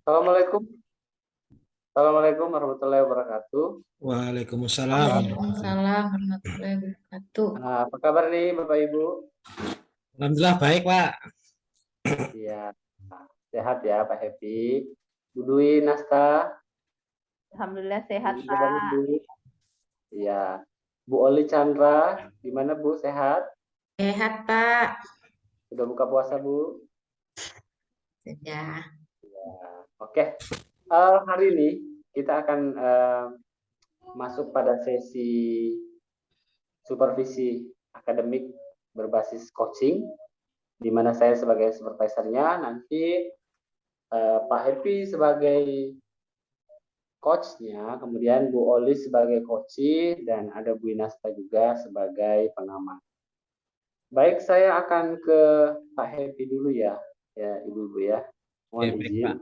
Assalamualaikum. Assalamualaikum warahmatullahi wabarakatuh. Waalaikumsalam. Waalaikumsalam warahmatullahi wabarakatuh. Apa kabar nih Bapak Ibu? Alhamdulillah baik, Pak. Iya, sehat ya Pak Happy. Bu Dwi Nasta, Alhamdulillah sehat, gimana kabarnya, Pak. Bu? Iya. Bu Oli Chandra, gimana Bu? Sehat? Sehat, Pak. Sudah buka puasa, Bu? Sudah. Oke. Hari ini kita akan masuk pada sesi supervisi akademik berbasis coaching, di mana saya sebagai supervisornya, nanti Pak Happy sebagai coachnya, kemudian Bu Oli sebagai coachee, dan ada Bu Inasta juga sebagai pengamat. Baik, saya akan ke Pak Happy dulu ya Ibu-Ibu ya. Mohon Baik, izin. Pak.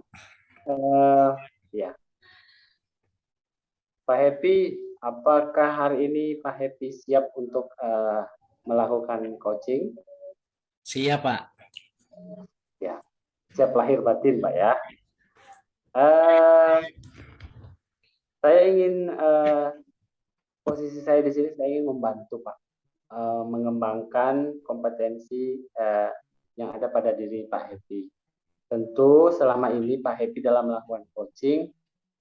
Ya, Pak Happy, apakah hari ini Pak Happy siap untuk melakukan coaching? Siap, Pak. Ya, siap lahir batin, Pak ya. Saya ingin posisi saya di sini, saya ingin membantu Pak mengembangkan kompetensi yang ada pada diri Pak Happy. Tentu selama ini Pak Happy dalam melakukan coaching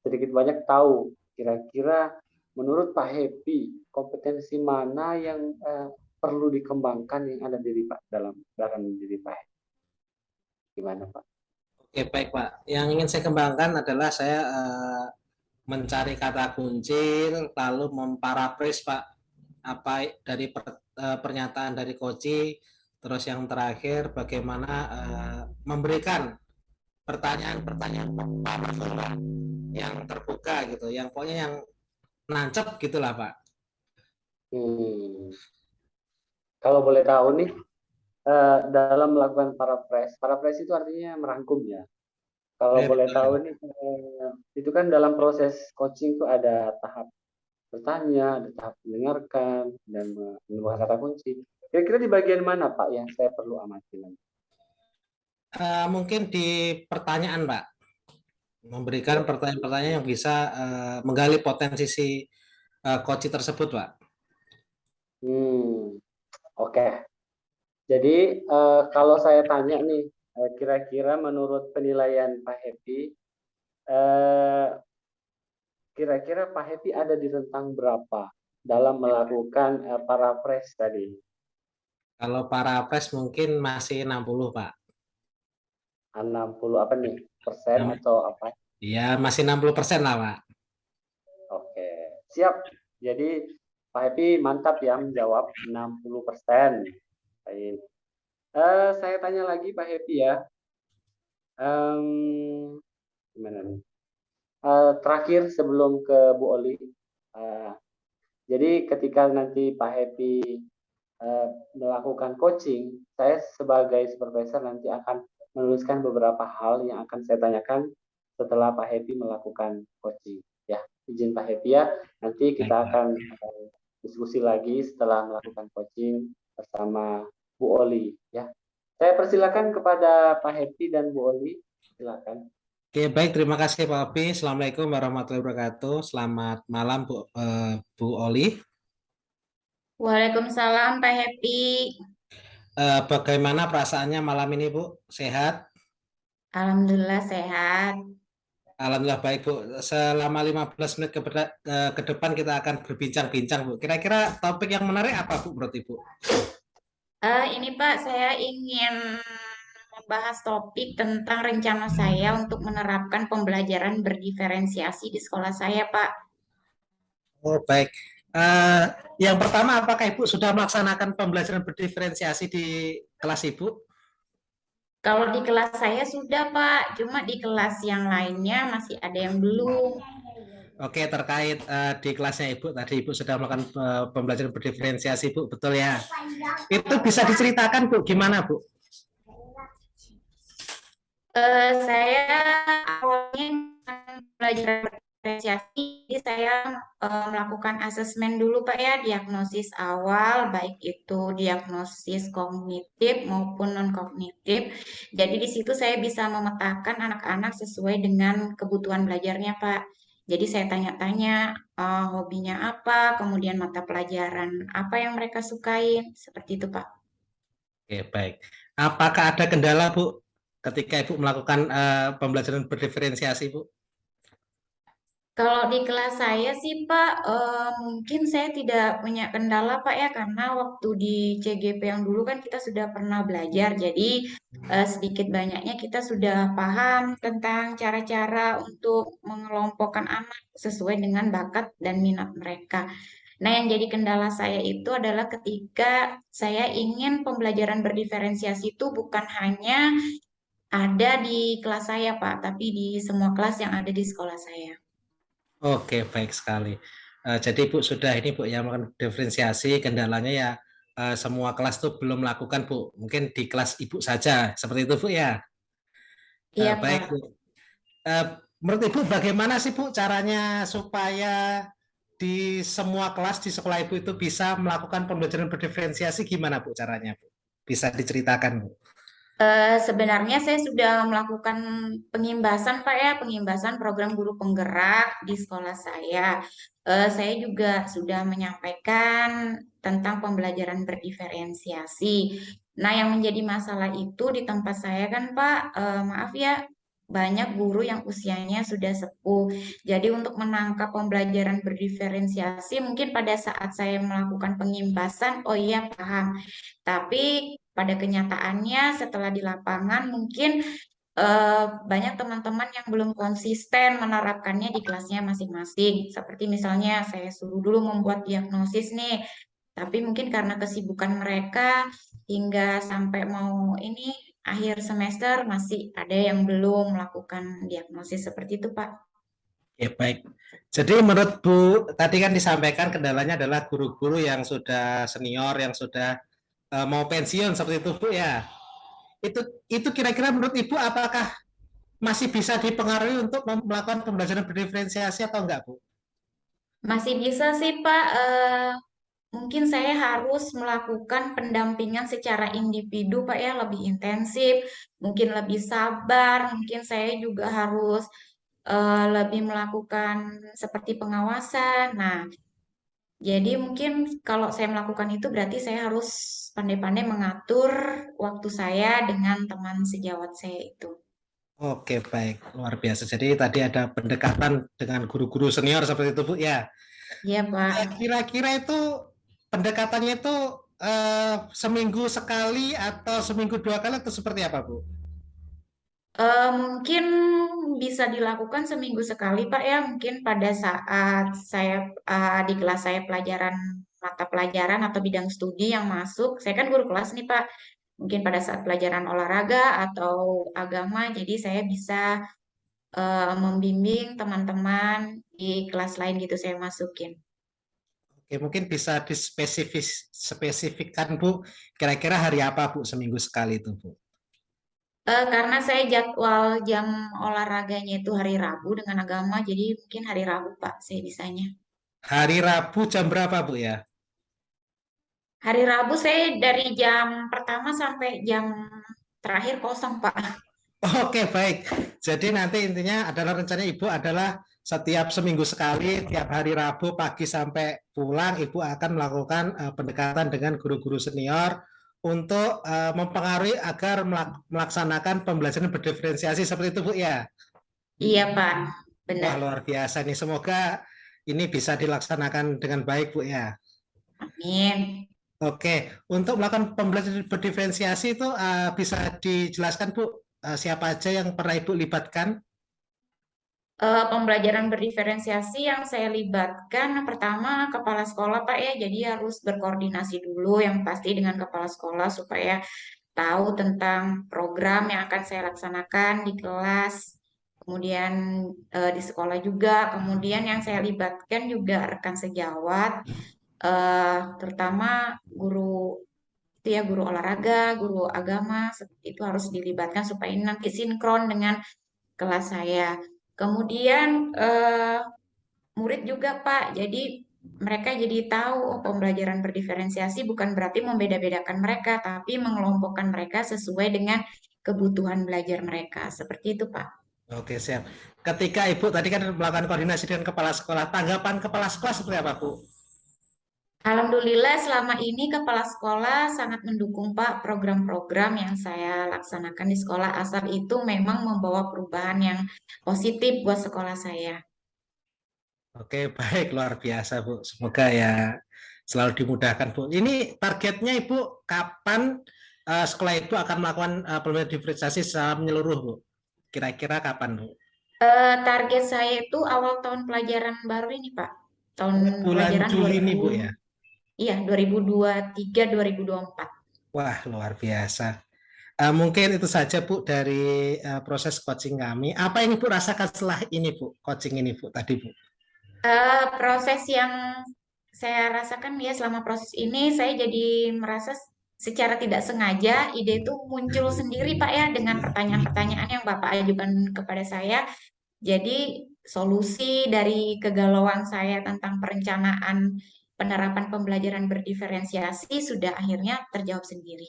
sedikit banyak tahu kira-kira menurut Pak Happy kompetensi mana yang perlu dikembangkan yang ada diri Pak dalam diri Pak Happy. Gimana Pak? Oke, baik, Pak. Yang ingin saya kembangkan adalah saya mencari kata kunci, lalu memparaphrase, Pak, apa dari pernyataan dari coach, terus yang terakhir bagaimana memberikan pertanyaan-pertanyaan yang terbuka gitu, yang pokoknya yang nancep gitulah, Pak. Kalau boleh tahu nih, dalam melakukan paraphrase itu artinya merangkum ya. Kalau boleh tahu nih, itu kan dalam proses coaching itu ada tahap bertanya, ada tahap mendengarkan, dan menemukan kata kunci. Kira-kira di bagian mana Pak yang saya perlu amati nanti? Mungkin di pertanyaan, Pak. Memberikan pertanyaan-pertanyaan yang bisa menggali potensi si coach tersebut, Pak. Oke. Jadi kalau saya tanya nih, kira-kira menurut penilaian Pak Happy, kira-kira Pak Happy ada di rentang berapa dalam melakukan paraphrase tadi? Kalau paraphrase mungkin masih 60, Pak. 60 apa nih? Persen atau apa? Iya, masih 60% lah, Pak. Oke, siap. Jadi Pak Happy mantap ya menjawab 60%. Baik. Saya tanya lagi Pak Happy ya. Gimana nih? Terakhir sebelum ke Bu Oli. Jadi ketika nanti Pak Happy melakukan coaching, saya sebagai supervisor nanti akan menuliskan beberapa hal yang akan saya tanyakan setelah Pak Happy melakukan coaching. Ya, izin Pak Happy ya. Nanti kita akan diskusi lagi setelah melakukan coaching bersama Bu Oli. Ya, saya persilakan kepada Pak Happy dan Bu Oli. Silakan. Oke, baik. Terima kasih, Pak Opi. Assalamualaikum warahmatullahi wabarakatuh. Selamat malam, Bu Oli. Waalaikumsalam, Pak Happy. Bagaimana perasaannya malam ini, Bu? Sehat? Alhamdulillah sehat. Alhamdulillah baik, Bu. Selama 15 menit ke depan kita akan berbincang-bincang, Bu. Kira-kira topik yang menarik apa, Bu, menurut Ibu? Ini Pak, saya ingin membahas topik tentang rencana saya untuk menerapkan pembelajaran berdiferensiasi di sekolah saya, Pak. Oh, baik. Yang pertama, apakah Ibu sudah melaksanakan pembelajaran berdiferensiasi di kelas Ibu? Kalau di kelas saya sudah, Pak. Cuma di kelas yang lainnya masih ada yang belum. Oke, terkait di kelasnya Ibu, tadi Ibu sudah melakukan pembelajaran berdiferensiasi, Bu, betul ya? Itu bisa diceritakan, Bu, gimana, Bu? Saya awalnya belajar berdiferensiasi di saya melakukan asesmen dulu Pak ya, diagnosis awal, baik itu diagnosis kognitif maupun non-kognitif. Jadi di situ saya bisa memetakan anak-anak sesuai dengan kebutuhan belajarnya Pak. Jadi saya tanya-tanya hobinya apa, kemudian mata pelajaran apa yang mereka sukai, seperti itu Pak. Oke, baik. Apakah ada kendala, Bu, ketika Ibu melakukan pembelajaran berdiferensiasi, Bu? Kalau di kelas saya sih Pak, mungkin saya tidak punya kendala Pak ya, karena waktu di CGP yang dulu kan kita sudah pernah belajar, jadi sedikit banyaknya kita sudah paham tentang cara-cara untuk mengelompokkan anak sesuai dengan bakat dan minat mereka. Nah, yang jadi kendala saya itu adalah ketika saya ingin pembelajaran berdiferensiasi itu bukan hanya ada di kelas saya Pak, tapi di semua kelas yang ada di sekolah saya. Oke, baik sekali. Jadi Bu sudah ini Bu yang melakukan diferensiasi, kendalanya ya semua kelas tuh belum melakukan Bu. Mungkin di kelas Ibu saja, seperti itu Bu ya. Iya Baik Pak. Bu. Eh, Menurut Ibu bagaimana sih Bu caranya supaya di semua kelas di sekolah Ibu itu bisa melakukan pembelajaran berdiferensiasi, gimana Bu caranya Bu? Bisa diceritakan Bu? Sebenarnya saya sudah melakukan pengimbasan Pak ya, pengimbasan program guru penggerak di sekolah saya. Saya juga sudah menyampaikan tentang pembelajaran berdiferensiasi. Nah, yang menjadi masalah itu di tempat saya kan Pak, maaf ya, banyak guru yang usianya sudah sepuh. Jadi untuk menangkap pembelajaran berdiferensiasi, mungkin pada saat saya melakukan pengimbasan, oh iya paham. Tapi pada kenyataannya setelah di lapangan mungkin banyak teman-teman yang belum konsisten menerapkannya di kelasnya masing-masing. Seperti misalnya saya suruh dulu membuat diagnosis nih, tapi mungkin karena kesibukan mereka hingga sampai mau ini akhir semester masih ada yang belum melakukan diagnosis seperti itu, Pak. Ya, baik. Jadi menurut Bu, tadi kan disampaikan kendalanya adalah guru-guru yang sudah senior, yang sudah mau pensiun seperti itu Bu ya. Itu kira-kira menurut Ibu apakah masih bisa dipengaruhi untuk melakukan pembelajaran berdiferensiasi atau enggak Bu? Masih bisa sih, Pak. Mungkin saya harus melakukan pendampingan secara individu, Pak ya, lebih intensif, mungkin lebih sabar, mungkin saya juga harus lebih melakukan seperti pengawasan. Nah, jadi mungkin kalau saya melakukan itu berarti saya harus pandai-pandai mengatur waktu saya dengan teman sejawat saya itu. Oke, baik. Luar biasa. Jadi tadi ada pendekatan dengan guru-guru senior seperti itu Bu ya. Iya, Pak. Kira-kira itu pendekatannya itu seminggu sekali atau seminggu dua kali atau seperti apa Bu? Mungkin bisa dilakukan seminggu sekali, Pak ya. Mungkin pada saat saya di kelas saya pelajaran mata pelajaran atau bidang studi yang masuk, saya kan guru kelas nih, Pak. Mungkin pada saat pelajaran olahraga atau agama, jadi saya bisa membimbing teman-teman di kelas lain gitu saya masukin. Oke, mungkin bisa spesifikkan Bu, kira-kira hari apa Bu seminggu sekali itu Bu? Karena saya jadwal jam olahraganya itu hari Rabu dengan agama, jadi mungkin hari Rabu, Pak, saya bisanya. Hari Rabu jam berapa Bu ya? Hari Rabu saya dari jam pertama sampai jam terakhir kosong, Pak. Oke, baik. Jadi nanti intinya adalah rencana Ibu adalah setiap seminggu sekali, tiap hari Rabu pagi sampai pulang, Ibu akan melakukan pendekatan dengan guru-guru senior untuk mempengaruhi agar melaksanakan pembelajaran berdiferensiasi seperti itu, Bu ya. Iya, Pak. Wah, Benar. luar biasa nih. Semoga ini bisa dilaksanakan dengan baik, Bu ya. Amin. Oke, untuk melakukan pembelajaran berdiferensiasi itu bisa dijelaskan, Bu, siapa aja yang pernah Ibu libatkan? Pembelajaran berdiferensiasi yang saya libatkan pertama kepala sekolah, Pak ya. Jadi harus berkoordinasi dulu yang pasti dengan kepala sekolah supaya tahu tentang program yang akan saya laksanakan di kelas. Kemudian di sekolah juga. Kemudian yang saya libatkan juga rekan sejawat, terutama guru itu ya, guru olahraga, guru agama, seperti itu harus dilibatkan supaya ini nanti sinkron dengan kelas saya. Kemudian murid juga Pak. Jadi mereka jadi tahu oh, pembelajaran berdiferensiasi bukan berarti membeda-bedakan mereka, tapi mengelompokkan mereka sesuai dengan kebutuhan belajar mereka. Seperti itu Pak. Oke, siap. Ketika Ibu tadi kan melakukan koordinasi dengan kepala sekolah, tanggapan kepala sekolah seperti apa, Bu? Alhamdulillah selama ini kepala sekolah sangat mendukung Pak program-program yang saya laksanakan di sekolah asal itu memang membawa perubahan yang positif buat sekolah saya. Oke, baik, luar biasa, Bu. Semoga ya selalu dimudahkan, Bu. Ini targetnya Ibu kapan sekolah itu akan melakukan pembelajaran diferensiasi secara menyeluruh, Bu? Kira-kira kapan, Bu? Target saya itu awal tahun pelajaran baru ini Pak. Tahun Bulan pelajaran Juli ini, 2000, Bu, ya? iya 2023-2024. Wah, luar biasa. Mungkin itu saja, Bu, dari proses coaching kami. Apa yang Ibu rasakan setelah ini, Bu? Coaching ini, Bu, tadi, Bu? Proses yang saya rasakan ya selama proses ini saya jadi merasa secara tidak sengaja ide itu muncul sendiri Pak ya dengan pertanyaan-pertanyaan yang Bapak ajukan kepada saya. Jadi solusi dari kegalauan saya tentang perencanaan penerapan pembelajaran berdiferensiasi sudah akhirnya terjawab sendiri.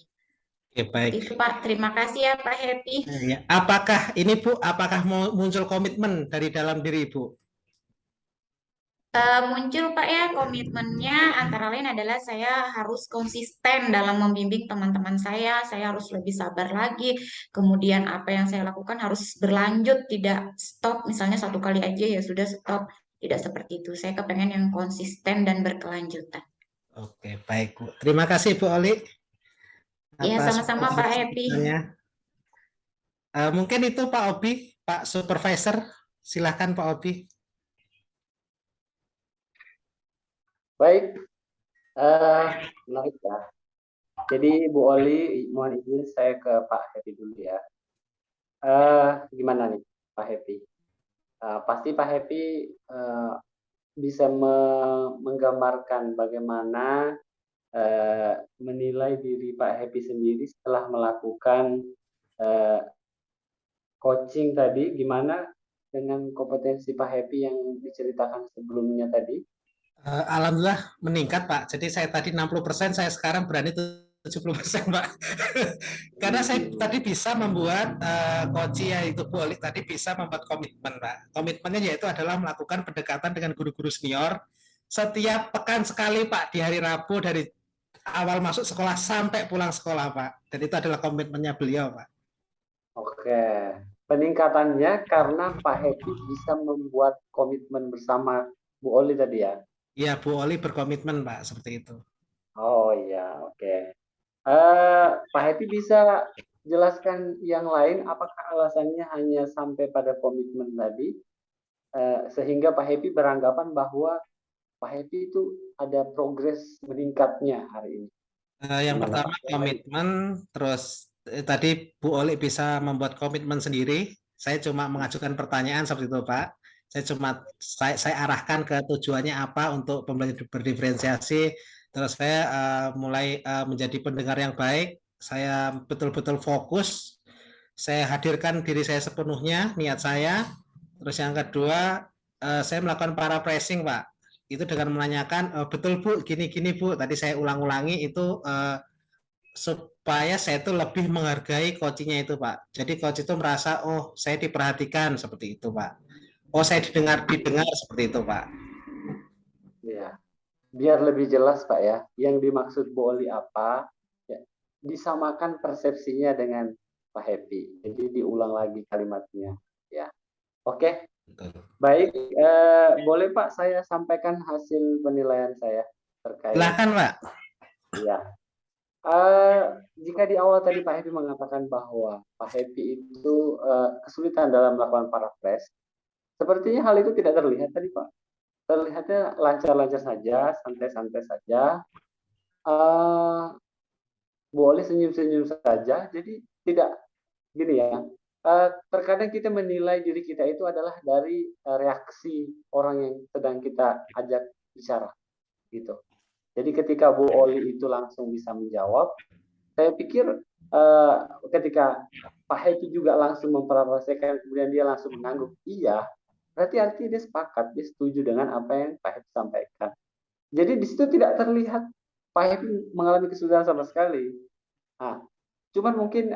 Oke, baik. Itu Pak, terima kasih ya Pak Happy. Ya. Apakah ini, Bu, apakah muncul komitmen dari dalam diri Ibu? Muncul Pak ya komitmennya antara lain adalah saya harus konsisten dalam membimbing teman-teman saya harus lebih sabar lagi, kemudian apa yang saya lakukan harus berlanjut, tidak stop, misalnya satu kali aja ya sudah stop, tidak seperti itu, saya kepengen yang konsisten dan berkelanjutan. Oke, baik, Bu. Terima kasih, Bu Oli, Ya atas sama-sama Pak Happy. penjelasannya. Mungkin itu Pak Obi, Pak Supervisor, silakan Pak Obi. Baik, menarik ya. Jadi Bu Oli, mohon izin saya ke Pak Happy dulu ya. Gimana nih Pak Happy? Pasti Pak Happy bisa menggambarkan bagaimana menilai diri Pak Happy sendiri setelah melakukan coaching tadi, gimana dengan kompetensi Pak Happy yang diceritakan sebelumnya tadi? Alhamdulillah meningkat, Pak. Jadi saya tadi 60%, saya sekarang berani 70%, Pak. Karena saya tadi bisa membuat coaching yaitu Bu Oli tadi bisa membuat komitmen, Pak. Komitmennya yaitu adalah melakukan pendekatan dengan guru-guru senior setiap pekan sekali, Pak, di hari Rabu dari awal masuk sekolah sampai pulang sekolah, Pak. Dan itu adalah komitmennya beliau, Pak. Oke, peningkatannya karena Pak Happy bisa membuat komitmen bersama Bu Oli tadi ya? Iya, Bu Oli berkomitmen, Pak, seperti itu. Oh iya, oke. Pak Happy bisa jelaskan yang lain, apakah alasannya hanya sampai pada komitmen tadi, sehingga Pak Happy beranggapan bahwa Pak Happy itu ada progres meningkatnya hari ini? Yang pertama komitmen, terus tadi Bu Oli bisa membuat komitmen sendiri. Saya cuma mengajukan pertanyaan seperti itu, Pak. Saya arahkan ke tujuannya apa untuk pembelajaran berdiferensiasi. Terus saya mulai menjadi pendengar yang baik. Saya betul-betul fokus. Saya hadirkan diri saya sepenuhnya, niat saya. Terus yang kedua, saya melakukan paraphrasing, Pak. Itu dengan menanyakan, betul Bu, gini-gini Bu. Tadi saya ulang-ulangi itu supaya saya itu lebih menghargai coachingnya itu, Pak. Jadi coach itu merasa, oh saya diperhatikan seperti itu, Pak. Oh saya didengar seperti itu, Pak. Ya, biar lebih jelas Pak ya, yang dimaksud Bu Oli apa, ya, disamakan persepsinya dengan Pak Happy. Jadi diulang lagi kalimatnya. Ya, oke. Baik, boleh Pak saya sampaikan hasil penilaian saya terkait. Silakan Pak. Ya, jika di awal tadi Pak Happy mengatakan bahwa Pak Happy itu kesulitan dalam melakukan paraphrase, sepertinya hal itu tidak terlihat tadi Pak. Terlihatnya lancar-lancar saja, santai-santai saja. Boleh senyum-senyum saja. Jadi tidak gini ya. Terkadang kita menilai diri kita itu adalah dari reaksi orang yang sedang kita ajak bicara, gitu. Jadi ketika Bu Oli itu langsung bisa menjawab, saya pikir ketika Pak Happy juga langsung memparafrasekan, kemudian dia langsung mengangguk, iya, berarti artinya dia sepakat, dia setuju dengan apa yang Pak Happy sampaikan. Jadi di situ tidak terlihat Pak Happy mengalami kesulitan sama sekali. Nah, cuman mungkin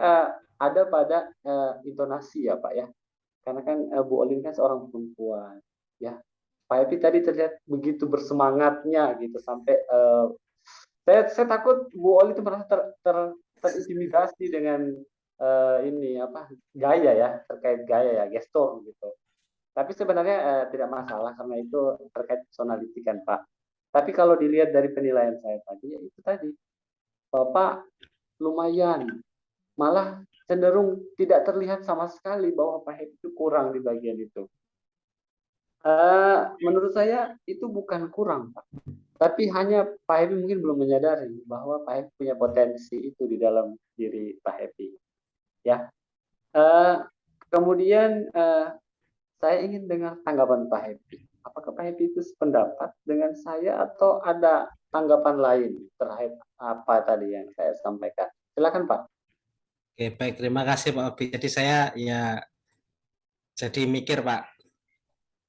ada pada intonasi ya Pak ya, karena kan Bu Olin kan seorang perempuan, ya. Pak Happy tadi terlihat begitu bersemangatnya gitu sampai saya takut Bu Oli itu merasa terintimidasi dengan ini apa gaya ya, terkait gaya ya, gestur gitu. Tapi sebenarnya tidak masalah karena itu terkait personality kan Pak. Tapi kalau dilihat dari penilaian saya tadi, ya itu tadi, Bapak lumayan, malah cenderung tidak terlihat sama sekali bahwa Pak Happy itu kurang di bagian itu. Menurut saya itu bukan kurang Pak, tapi hanya Pak Happy mungkin belum menyadari bahwa Pak Happy punya potensi itu di dalam diri Pak Happy. Ya, kemudian saya ingin dengar tanggapan Pak Happy. Apakah Pak Happy itu sependapat dengan saya atau ada tanggapan lain terkait apa tadi yang saya sampaikan? Silakan Pak. Oke, baik, terima kasih Pak Obi. Jadi saya ya jadi mikir Pak,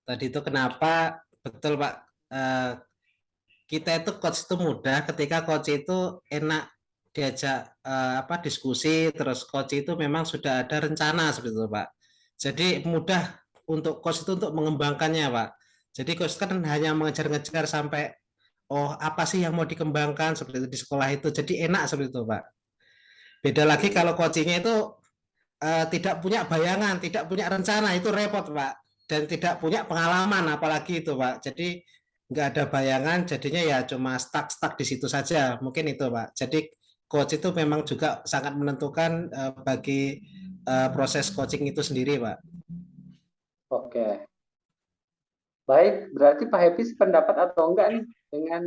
tadi itu kenapa betul Pak, kita itu coach itu mudah ketika coach itu enak diajak diskusi, terus coach itu memang sudah ada rencana seperti itu Pak. Jadi mudah untuk coach itu untuk mengembangkannya Pak. Jadi coach kan hanya mengejar-ngejar sampai oh apa sih yang mau dikembangkan seperti itu di sekolah itu. Jadi enak seperti itu Pak. Beda lagi kalau coachingnya itu tidak punya bayangan, tidak punya rencana, itu repot Pak. Dan tidak punya pengalaman apalagi itu Pak. Jadi nggak ada bayangan, jadinya ya cuma stuck di situ saja. Mungkin itu Pak. Jadi coach itu memang juga sangat menentukan bagi proses coaching itu sendiri Pak. Oke, baik. Berarti Pak Happy sependapat atau enggak nih dengan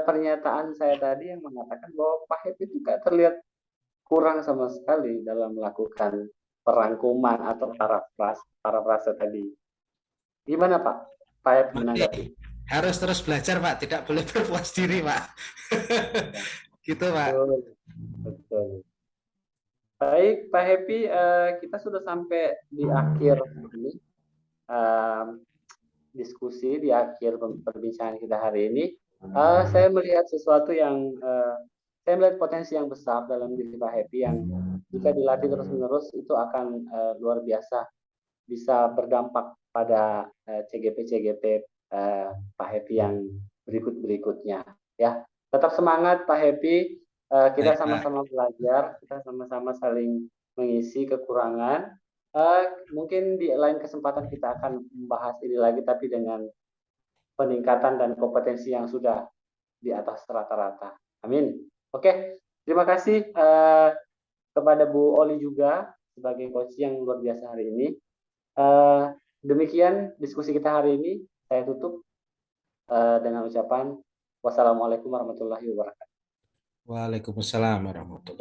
pernyataan saya tadi yang mengatakan bahwa Pak Happy itu nggak terlihat kurang sama sekali dalam melakukan perangkuman atau parafrase tadi. Gimana Pak? Pak Happy menanggapi? Harus terus belajar Pak, tidak boleh berpuas diri Pak. Gitu Pak. Betul, betul. Baik Pak Happy, kita sudah sampai di akhir ini diskusi, di akhir perbincangan kita hari ini. Saya melihat sesuatu yang saya melihat potensi yang besar dalam diri Pak Happy yang jika dilatih terus-menerus itu akan luar biasa bisa berdampak pada CGP-CGP Pak Happy yang berikutnya. Ya, tetap semangat Pak Happy. Kita sama-sama belajar, kita sama-sama saling mengisi kekurangan. Mungkin di lain kesempatan kita akan membahas ini lagi, tapi dengan peningkatan dan kompetensi yang sudah di atas rata-rata. Amin. Oke, terima kasih kepada Bu Oli juga sebagai coach yang luar biasa hari ini. Demikian diskusi kita hari ini. Saya tutup dengan ucapan wassalamualaikum warahmatullahi wabarakatuh. Waalaikumsalam warahmatullahi wabarakatuh.